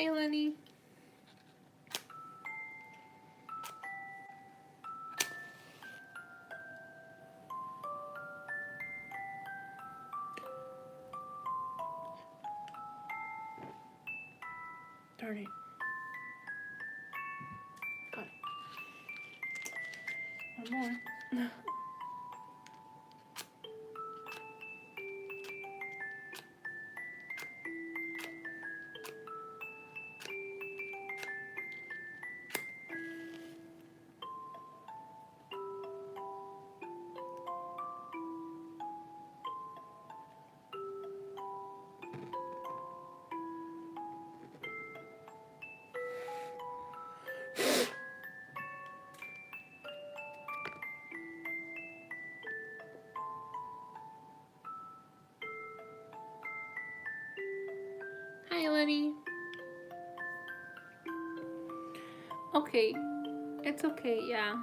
Hi, Lenny. Darn it. Got it. One more. Hi, Lenny. Okay. It's okay, yeah.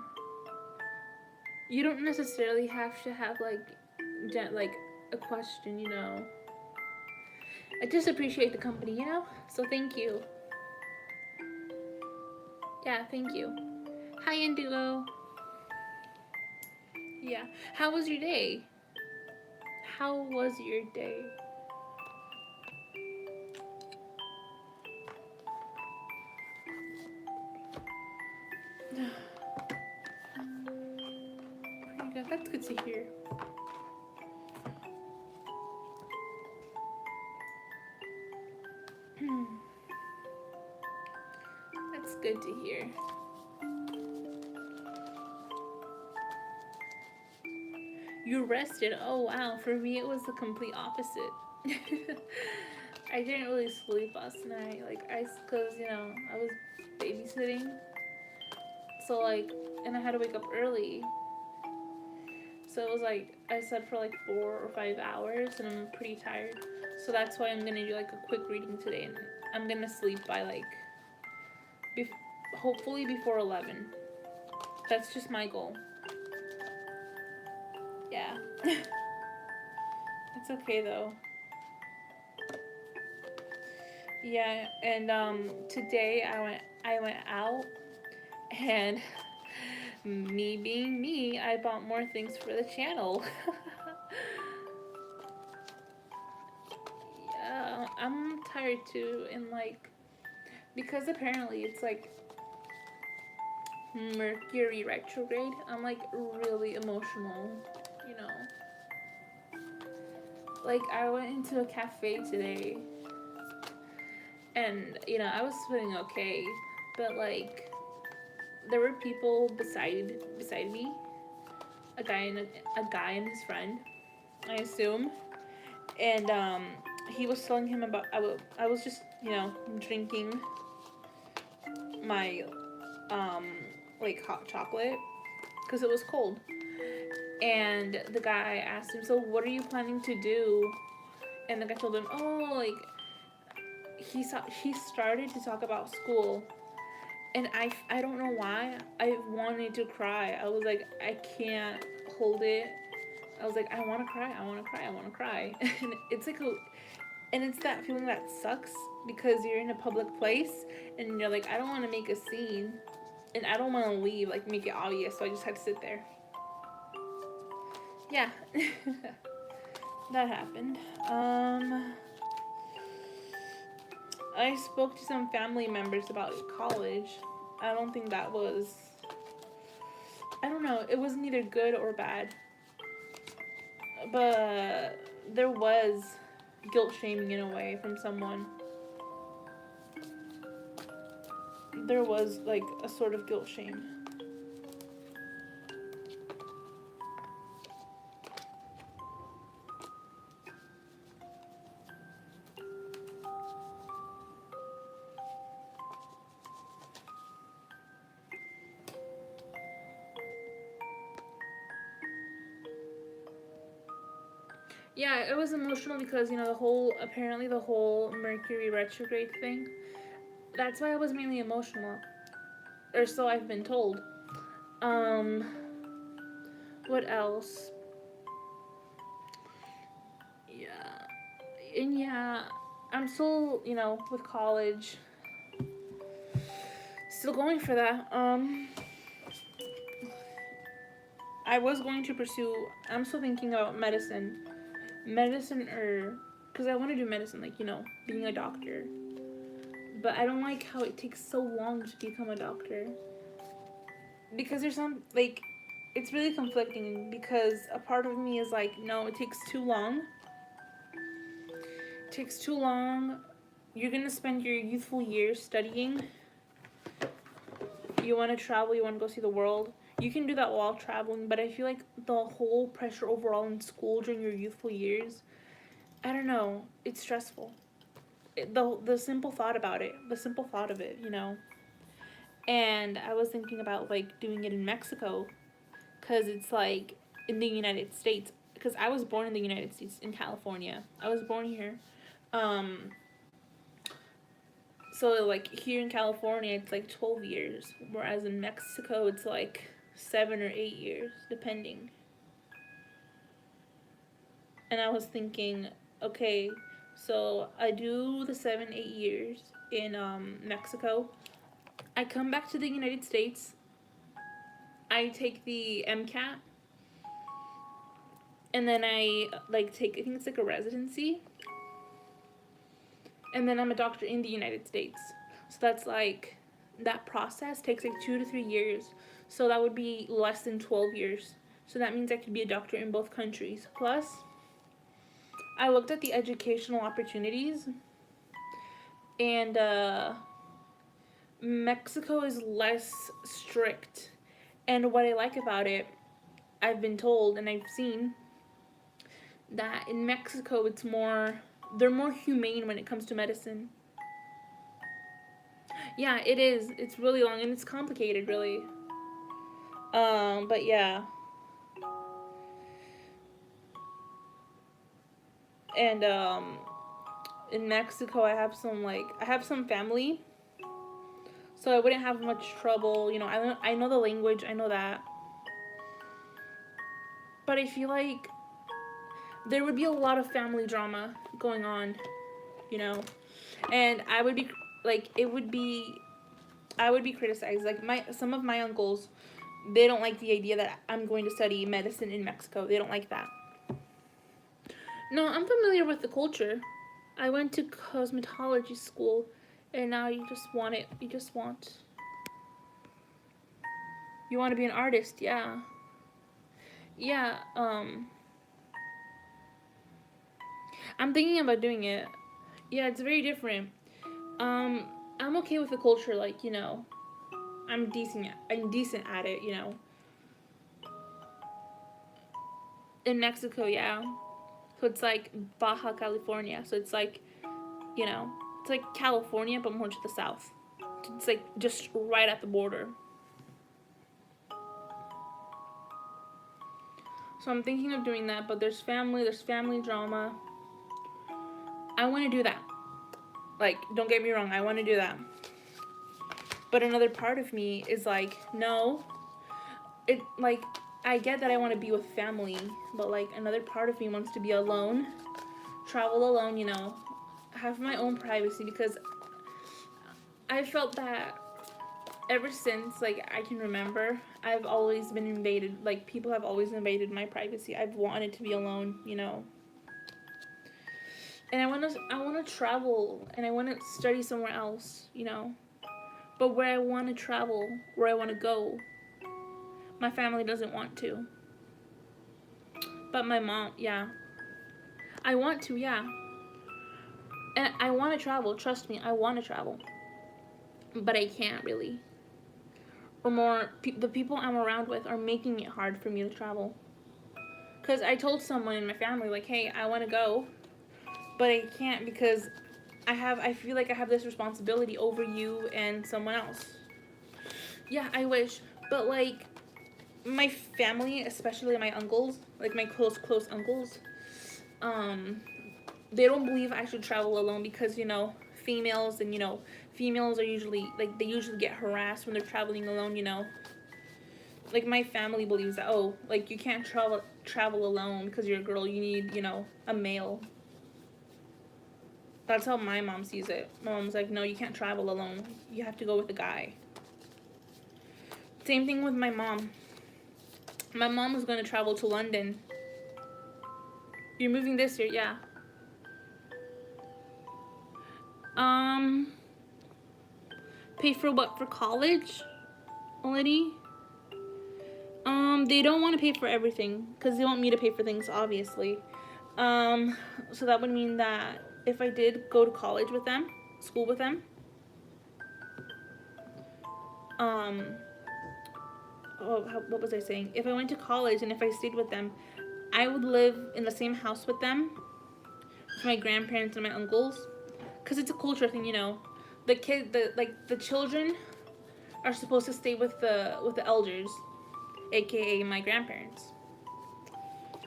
You don't necessarily have to have, like a question, you know. I just appreciate the company, you know? So thank you. Yeah, thank you. Hi, Indigo. Yeah. How was your day? How was your day? Pretty good. That's good to hear. That's good to hear. You rested. Oh wow. For me, it was the complete opposite. I didn't really sleep last night. Cause I was babysitting. So and I had to wake up early. So it was I slept for 4 or 5 hours, and I'm pretty tired. So that's why I'm gonna do a quick reading today, and I'm gonna sleep by bef- hopefully before 11. That's just my goal. Yeah. It's okay though. Yeah, and today I went out, and me being me, I bought more things for the channel. Yeah, I'm tired too, and because apparently it's Mercury retrograde, I'm really emotional, you know. I went into a cafe today, and I was feeling okay, but there were people beside me, a guy and his friend, I assume, and he was telling him about I was just drinking my hot chocolate because it was cold, and the guy asked him, so what are you planning to do? And the guy told him, oh, he started to talk about school, and I don't know why I wanted to cry. I was like, I can't hold it. I was like, I want to cry, I want to cry, I want to cry. And it's that feeling that sucks because you're in a public place and you're like, I don't want to make a scene, and I don't want to leave, make it obvious, so I just had to sit there. Yeah. That happened. I spoke to some family members about college. I don't think that was. I don't know. It wasn't either good or bad. But there was guilt shaming in a way from someone. There was a sort of guilt shame. Yeah, it was emotional because the whole Mercury retrograde thing. That's why I was mainly emotional, or so I've been told. Um, what else? Yeah, and yeah, I'm still with college. Still going for that. I was going to pursue. I'm still thinking about medicine, or because I want to do medicine, like being a doctor. But I don't like how it takes so long to become a doctor. Because there's some like, it's really conflicting because a part of me is like, no, it takes too long. It takes too long. You're gonna spend your youthful years studying. You want to travel. You want to go see the world. You can do that while traveling, but I feel like the whole pressure overall in school during your youthful years, I don't know, it's stressful. The simple thought about it, the simple thought of it, And I was thinking about like doing it in Mexico, because it's like in the United States. Because I was born in the United States, in California. I was born here. Um, so like here in California, it's like 12 years, whereas in Mexico, it's like 7 or 8 years, depending. And I was thinking, okay, so I do the 7, 8 years in Mexico. I come back to the United States. I take the MCAT, and then I like take, I think it's like a residency, and then I'm a doctor in the United States. So that's like, that process takes like 2 to 3 years. So that would be less than 12 years. So that means I could be a doctor in both countries. Plus, I looked at the educational opportunities, and Mexico is less strict. And what I like about it, I've been told and I've seen that in Mexico they're more humane when it comes to medicine. Yeah, it is. It's really long and it's complicated, really. But yeah. And in Mexico, I have some family, so I wouldn't have much trouble. I know the language, I know that, but I feel like there would be a lot of family drama going on, and I would be like, I would be criticized. Like some of my uncles, they don't like the idea that I'm going to study medicine in Mexico. They don't like that. No, I'm familiar with the culture. I went to cosmetology school, and now you just want it. You want to be an artist, yeah. Yeah, I'm thinking about doing it. Yeah, it's very different. I'm okay with the culture, like, I'm decent at it. In Mexico, yeah. So it's like Baja California. So it's like, it's like California, but more to the south. It's like just right at the border. So I'm thinking of doing that, but there's family drama. I want to do that. Like, don't get me wrong, I want to do that. But another part of me is like, no. Like, I get that I want to be with family, but like another part of me wants to be alone, travel alone, have my own privacy, because I felt that ever since like I can remember, I've always been invaded. Like, people have always invaded my privacy. I've wanted to be alone, And I want to travel, and I want to study somewhere else, But where I want to travel, where I want to go, my family doesn't want to. But my mom, yeah. I want to, yeah. And I want to travel, trust me, I want to travel. But I can't really. Or more, the people I'm around with are making it hard for me to travel. Because I told someone in my family, like, hey, I want to go, but I can't because I feel like I have this responsibility over you and someone else. Yeah, I wish. But like, my family, especially my uncles, like my close uncles, they don't believe I should travel alone because, females, and females are usually, like, they usually get harassed when they're traveling alone, Like, my family believes that, oh, like, you can't travel alone because you're a girl, you need, a male. That's how my mom sees it. My mom's like, no, you can't travel alone. You have to go with a guy. Same thing with my mom. My mom was going to travel to London. You're moving this year, yeah. Pay for what? For college? Already? They don't want to pay for everything because they want me to pay for things, obviously. So that would mean that if I did go to college with them, school with them, what was I saying? If I went to college and if I stayed with them, I would live in the same house with them, with my grandparents and my uncles, because it's a culture thing, you know. The children are supposed to stay with the elders, aka my grandparents,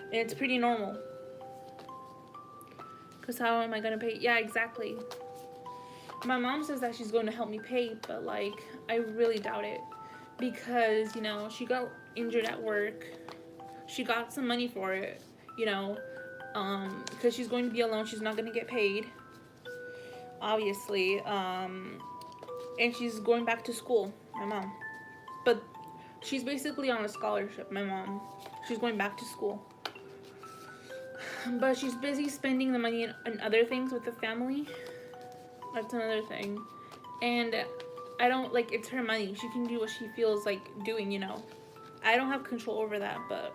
and it's pretty normal. Cause how am I gonna pay? Yeah, exactly. My mom says that she's going to help me pay, but like I really doubt it, because you know she got injured at work. She got some money for it, you know, because she's going to be alone. She's not gonna get paid, obviously, and she's going back to school. My mom, but she's basically on a scholarship. My mom, she's going back to school. But she's busy spending the money on other things with the family. That's another thing. And I don't, like, it's her money. She can do what she feels like doing, you know. I don't have control over that, but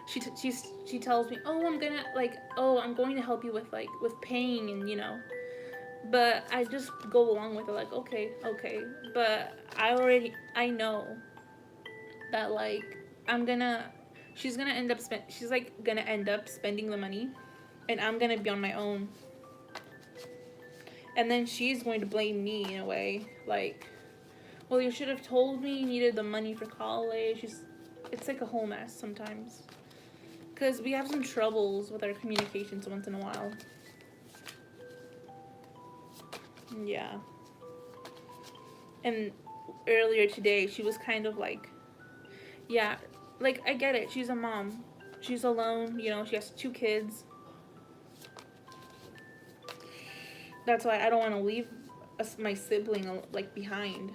she tells me, oh, I'm going to help you with paying and, you know. But I just go along with it, like, okay. But I know that, like, she's gonna end up spending the money, and I'm gonna be on my own, and then she's going to blame me in a way, like, well, you should have told me you needed the money for college. It's like a whole mess sometimes, because we have some troubles with our communications once in a while. Yeah. And earlier today she was kind of like, yeah, like, I get it. She's a mom. She's alone. You know, she has 2 kids. That's why I don't want to leave my sibling, like, behind,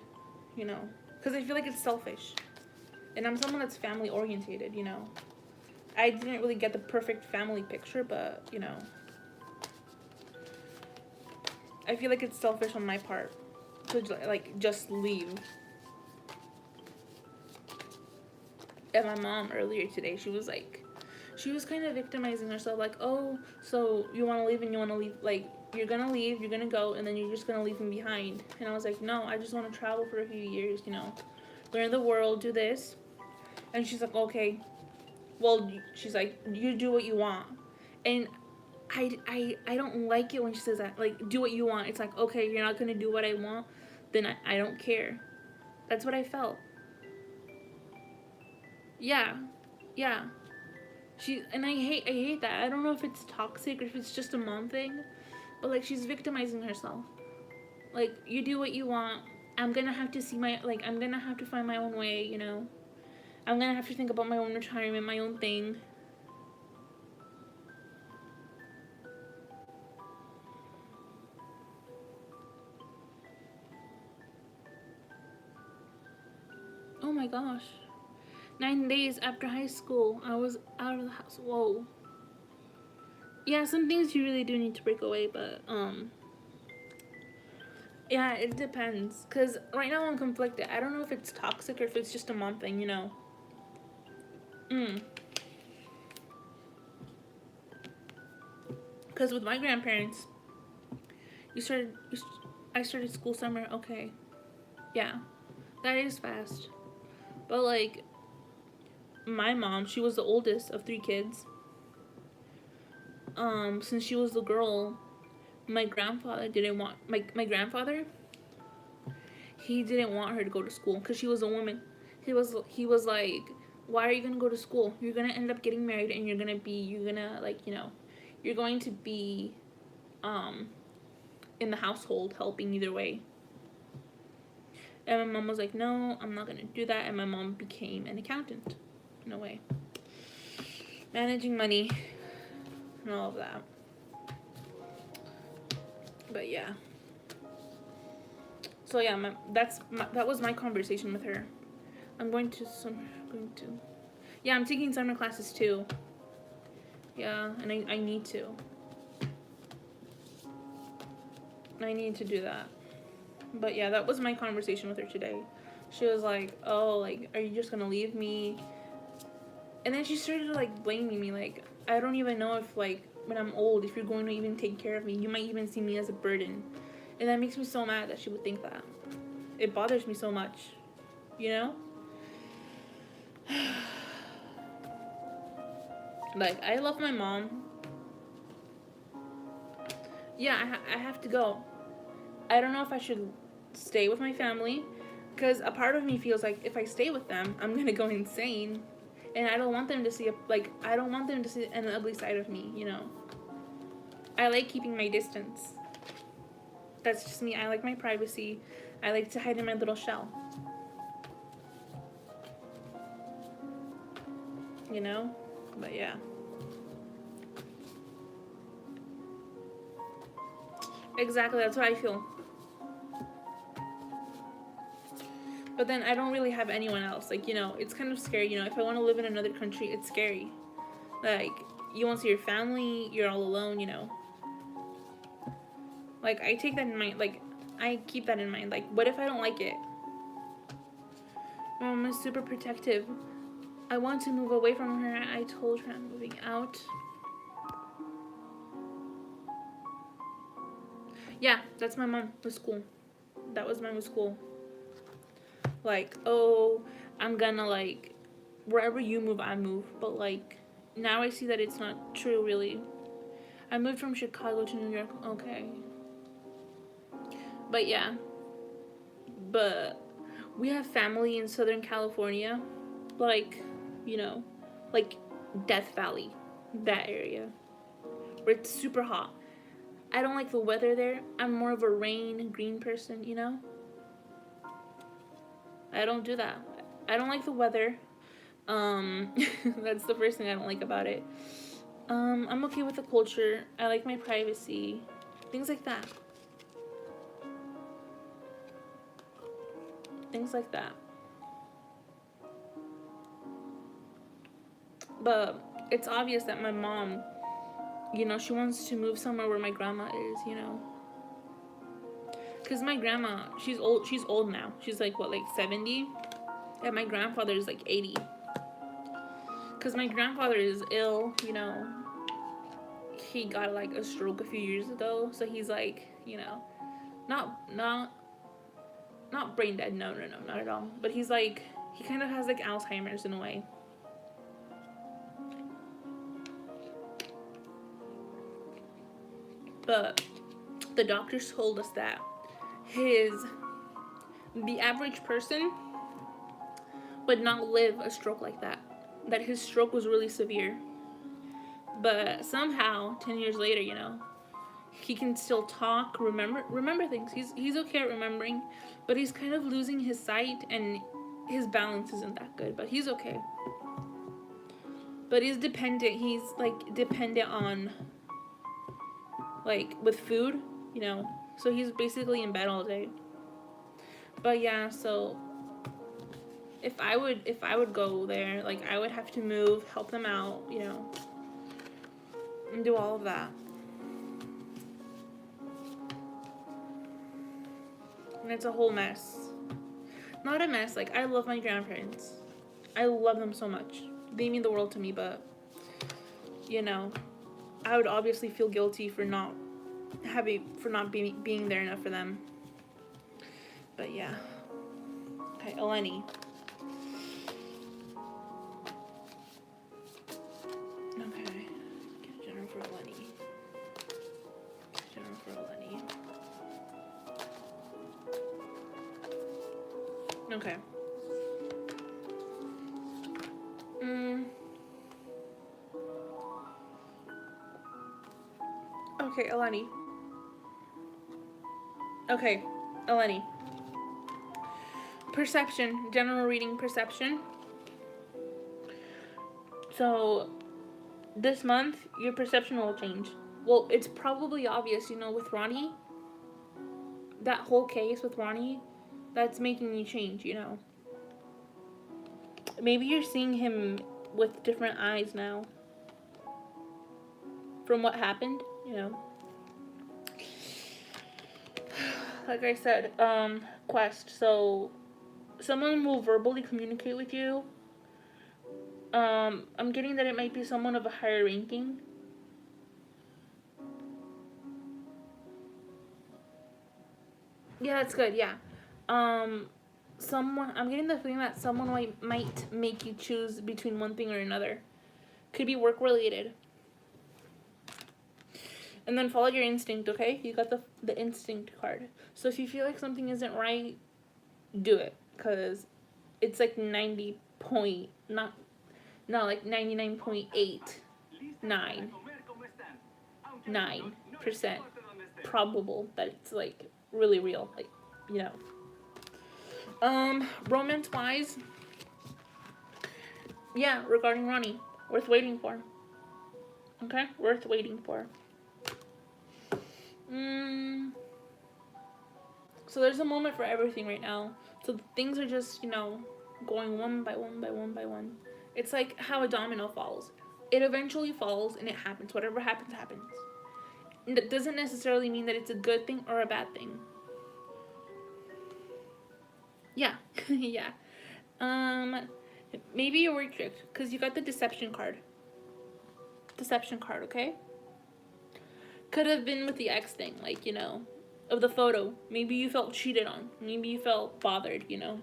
you know. Because I feel like it's selfish. And I'm someone that's family orientated, you know. I didn't really get the perfect family picture, but, you know. I feel like it's selfish on my part to, like, just leave. And my mom earlier today, she was kind of victimizing herself, like, oh, so you want to leave and you want to leave, like, you're gonna leave, you're gonna go, and then you're just gonna leave me behind. And I was like, no, I just want to travel for a few years, you know, learn the world, do this. And she's like, okay, well, she's like, you do what you want. And I don't like it when she says that, like, do what you want. It's like, okay, you're not gonna do what I want, then I don't care. That's what I felt. Yeah. And I hate that. I don't know if it's toxic or if it's just a mom thing, but, like, she's victimizing herself. Like, you do what you want. I'm gonna have to I'm gonna have to find my own way, you know. I'm gonna have to think about my own retirement, my own thing. Oh my gosh. 9 days after high school, I was out of the house. Whoa. Yeah, some things you really do need to break away, but, yeah, it depends. Because right now I'm conflicted. I don't know if it's toxic or if it's just a mom thing, you know. Because with my grandparents, I started school summer, okay. Yeah, that is fast. But, like, my mom, she was the oldest of 3 kids. Since she was the girl, my grandfather didn't want, my grandfather, he didn't want her to go to school because she was a woman. He was like, why are you gonna go to school? You're gonna end up getting married and you're gonna, like, you know, you're going to be, in the household helping either way. And my mom was like, no, I'm not gonna do that. And my mom became an accountant, in a way, managing money and all of that. But yeah. So yeah, that was my conversation with her. I'm going to yeah, I'm taking summer classes too. Yeah, and I need to. I need to do that. But yeah, that was my conversation with her today. She was like, oh, like, are you just gonna leave me? And then she started, like, blaming me. Like, I don't even know if, like, when I'm old, if you're going to even take care of me, you might even see me as a burden. And that makes me so mad that she would think that. It bothers me so much. You know? Like, I love my mom. Yeah, I have to go. I don't know if I should stay with my family, because a part of me feels like if I stay with them, I'm gonna go insane, and I don't want them to see I don't want them to see an ugly side of me. You know, I like keeping my distance. That's just me. I like my privacy. I like to hide in my little shell. You know, but yeah. Exactly, that's what I feel. But then I don't really have anyone else. Like, you know, it's kind of scary. You know, if I want to live in another country, it's scary. Like, you won't see your family, you're all alone, you know. Like, I take that in mind. Like, I keep that in mind. Like, what if I don't like it? My mom is super protective. I want to move away from her. I told her I'm moving out. Yeah, that's my mom with school. That was mine with school. Like, oh, I'm gonna, like, wherever you move, I move. But, like, now I see that it's not true, really. I moved from Chicago to New York. Okay. But, yeah. But we have family in Southern California. Like, you know, like Death Valley. That area. Where it's super hot. I don't like the weather there. I'm more of a rain, green person, you know? I don't do that. I don't like the weather. That's the first thing I don't like about it. I'm okay with the culture. I like my privacy. Things like that. Things like that. But it's obvious that my mom, you know, she wants to move somewhere where my grandma is, you know. Because my grandma, she's old now. She's like, what, like 70? And my grandfather is like 80. Because my grandfather is ill, you know. He got like a stroke a few years ago. So he's like, you know, not brain dead. No, not at all. But he's like, he kind of has like Alzheimer's in a way. But the doctors told us that the average person would not live a stroke like that. That his stroke was really severe. But somehow, 10 years later, you know, he can still talk, remember things. He's okay at remembering, but he's kind of losing his sight and his balance isn't that good, but he's okay. But he's like dependent on, like, with food, you know, so he's basically in bed all day. But yeah, so if I would go there, like, I would have to move, help them out, you know, and do all of that. And it's a whole mess. Not a mess, like, I love my grandparents. I love them so much. They mean the world to me, but, you know, I would obviously feel guilty for not being there enough for them. But yeah. Okay, Eleni. Okay. Get dinner for Eleni. Dinner for Eleni. Okay. Okay, Eleni. Okay, Eleni. Perception. General reading perception. So, this month, your perception will change. Well, it's probably obvious, you know, with Ronnie. That whole case with Ronnie, that's making you change, you know. Maybe you're seeing him with different eyes now from what happened, you know. Like I said, quest. So someone will verbally communicate with you. I'm getting that it might be someone of a higher ranking. Yeah, that's good. Yeah. Someone. I'm getting the feeling that someone might make you choose between one thing or another. Could be work related. And then follow your instinct. Okay, you got the instinct card. So if you feel like something isn't right, do it, cause it's like 90 point not no like 99.89% probable that it's like really real, like, you know. Romance wise, yeah, regarding Ronnie, worth waiting for. Okay, worth waiting for. So there's a moment for everything right now. So things are just, you know, going one by one by one by one. It's like how a domino falls. It eventually falls and it happens. Whatever happens, happens. And it doesn't necessarily mean that it's a good thing or a bad thing. Yeah. Yeah. Maybe you were tricked because you got the deception card. Deception card, okay? Could have been with the ex thing, like, you know, of the photo. Maybe you felt cheated on. Maybe you felt bothered, you know.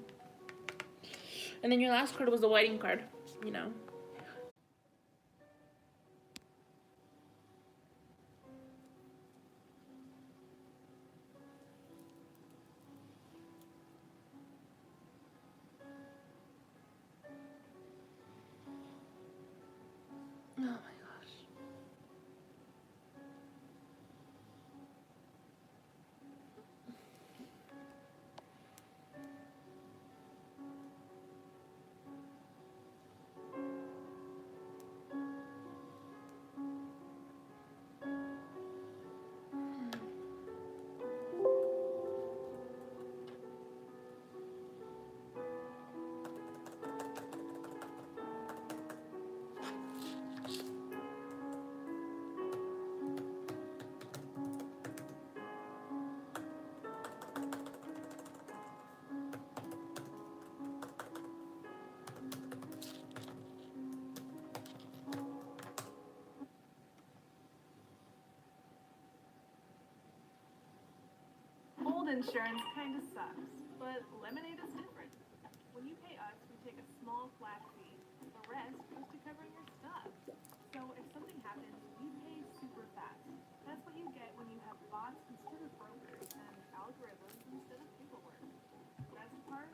And then your last card was the wedding card, you know. Oh my gosh. Old insurance kind of sucks, but Lemonade is different. When you pay us, we take a small flat fee. The rest goes to covering your stuff. So if something happens, we pay super fast. That's what you get when you have bots instead of brokers and algorithms instead of paperwork. Best part?